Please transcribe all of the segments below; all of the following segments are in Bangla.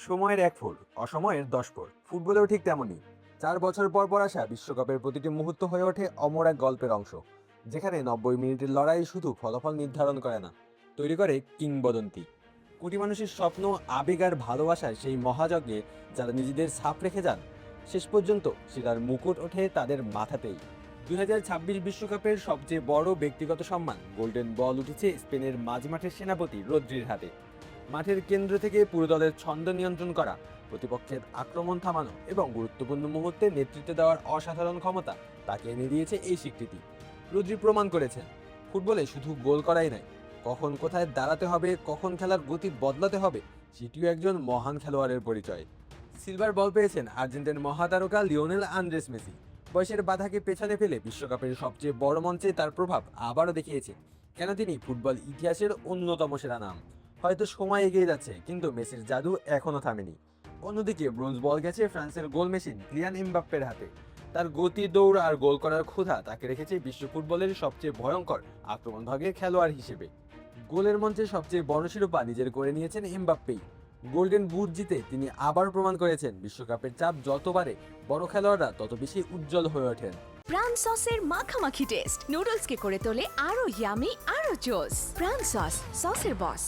সময়ের এক ফোর, অসময়ের 10 ফোর। ফুটবলেও ঠিক তেমনই। 4 বছর পর পর আসা বিশ্বকাপের প্রতিটি মুহূর্ত হয়ে ওঠে অমর এক গল্পের অংশ, যেখানে 90 মিনিটের লড়াই শুধু ফলাফল নির্ধারণ করে না, তৈরি করে কিংবদন্তি। কোটি মানুষের স্বপ্ন, আবেগ আর ভালোবাসায় সেই মহাযজ্ঞে যারা নিজেদের ছাপ রেখে যান, শেষ পর্যন্ত সেটার মুকুট ওঠে তাদের মাথাতেই। 2026 বিশ্বকাপের সবচেয়ে বড় ব্যক্তিগত সম্মান গোল্ডেন বল উঠেছে স্পেনের মাঝমাঠের সেনাপতি রদ্রির হাতে। মাঠের কেন্দ্র থেকে পুরো দলের ছন্দ নিয়ন্ত্রণ করা, প্রতিপক্ষের আক্রমণ থামানো এবং গুরুত্বপূর্ণ মুহূর্তে নেতৃত্ব দেওয়ার অসাধারণ ক্ষমতা তাকে এনে দিয়েছে এই স্বীকৃতি। রদ্রি প্রমাণ করেছেন, ফুটবলে শুধু গোল করাই নয়, কখন কোথায় দাঁড়াতে হবে, কখন খেলার গতি বদলাতে হবে, সেটিও একজন মহান খেলোয়াড়ের পরিচয়। সিলভার বল পেয়েছেন আর্জেন্টিনার মহাতারকা লিওনেল আন্দ্রেস মেসি। বয়সের বাধাকে পেছনে ফেলে বিশ্বকাপের সবচেয়ে বড় মঞ্চে তার প্রভাব আবারও দেখিয়েছে কেন তিনি ফুটবল ইতিহাসের অন্যতম সেরা নাম। হয়তো সময় এগিয়ে যাচ্ছে, কিন্তু মেসির জাদু এখনো থামেনি। অন্যদিকে ব্রোঞ্জ বল গেছে ফ্রান্সের গোল মেশিন কিলিয়ান এমবাপ্পের হাতে। তার গতি, দৌড় আর গোল করার ক্ষুধা তাকে রেখেছে বিশ্ব ফুটবলের সবচেয়ে ভয়ঙ্কর আক্রমণভাগের খেলোয়াড় হিসেবে। গোলের মঞ্চে সবচেয়ে বড় শিরোপা নিজের করে নিয়েছেন এমবাপ্পেই। গোল্ডেন বুট জিতে তিনি আবার প্রমাণ করেছেন, বিশ্বকাপের চাপ যত বাড়ে, বড় খেলোয়াড়রা তত বেশি উজ্জ্বল হয়ে ওঠেন। প্রাণ সসের মাখামাখি টেস্ট নুডলসকে করে তোলে আরো ইয়ামি আরো জোস। প্রাণ সস, সসের বস।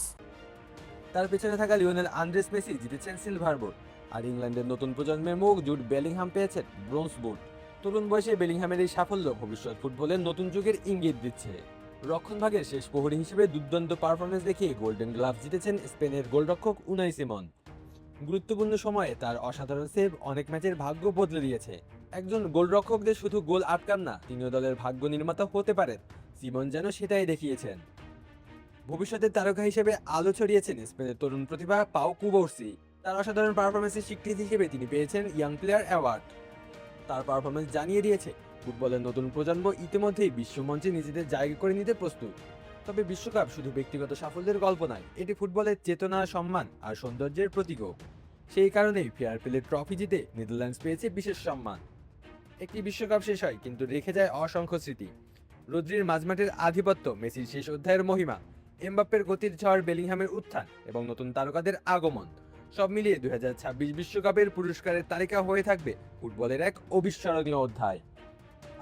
তার পেছনে থাকা লিওনেল আন্দ্রেস মেসি জিতেছেন সিলভার বুট, আর ইংল্যান্ডের নতুন প্রজন্মের মুখ জুড বেলিংহাম পেয়েছেন ব্রোঞ্জ বুট। তরুণ বয়সে বেলিংহামের এই সাফল্য ভবিষ্যৎ ফুটবলের নতুন যুগের ইঙ্গিত দিচ্ছে। রক্ষণভাগের শেষ প্রহরী হিসেবে দুর্দান্ত পারফরমেন্স দেখিয়ে গোল্ডেন গ্লাভ জিতেছেন স্পেনের গোলরক্ষক উনাই সিমন। গুরুত্বপূর্ণ সময়ে তার অসাধারণ সেভ অনেক ম্যাচের ভাগ্য বদলে দিয়েছে। একজন গোলরক্ষকদের শুধু গোল আটকান না, তিনিও দলের ভাগ্য নির্মাতা হতে পারেন। সিমন যেন সেটাই দেখিয়েছেন। ভবিষ্যতের তারকা হিসেবে আলো ছড়িয়েছেন স্পেনের তরুণ প্রতিভা পাও কুবোর্সি। তার অসাধারণ পারফরমেন্সের স্বীকৃতি হিসেবে তিনি পেয়েছেন ইয়াং প্লেয়ার অ্যাওয়ার্ড। তার পারফরমেন্স জানিয়ে দিয়েছে ফুটবলের নতুন প্রজন্ম ইতিমধ্যেই বিশ্বমঞ্চে নিজেদের জায়গা করে নিতে প্রস্তুত। তবে বিশ্বকাপ শুধু ব্যক্তিগত সাফল্যের গল্প নয়, এটি ফুটবলের চেতনা, সম্মান আর সৌন্দর্যের প্রতীকও। সেই কারণেই ফেয়ার প্লে ট্রফি জিতে নেদারল্যান্ডস পেয়েছে বিশেষ সম্মান। একটি বিশ্বকাপ শেষ হয়, কিন্তু রেখে যায় অসংখ্য স্মৃতি। রদ্রির মাঝমাঠের আধিপত্য, মেসির শেষ অধ্যায়ের মহিমা, এমবাপ্পের গতির ঝড়, বেলিংহামের উত্থান এবং নতুন তারকাদের আগমন, সব মিলিয়ে 2026 বিশ্বকাপের পুরস্কারের তালিকা হয়ে থাকবে ফুটবলের এক অবিস্মরণীয় অধ্যায়।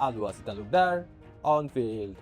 আলু আসি তালুকদার, অন ফিল্ড।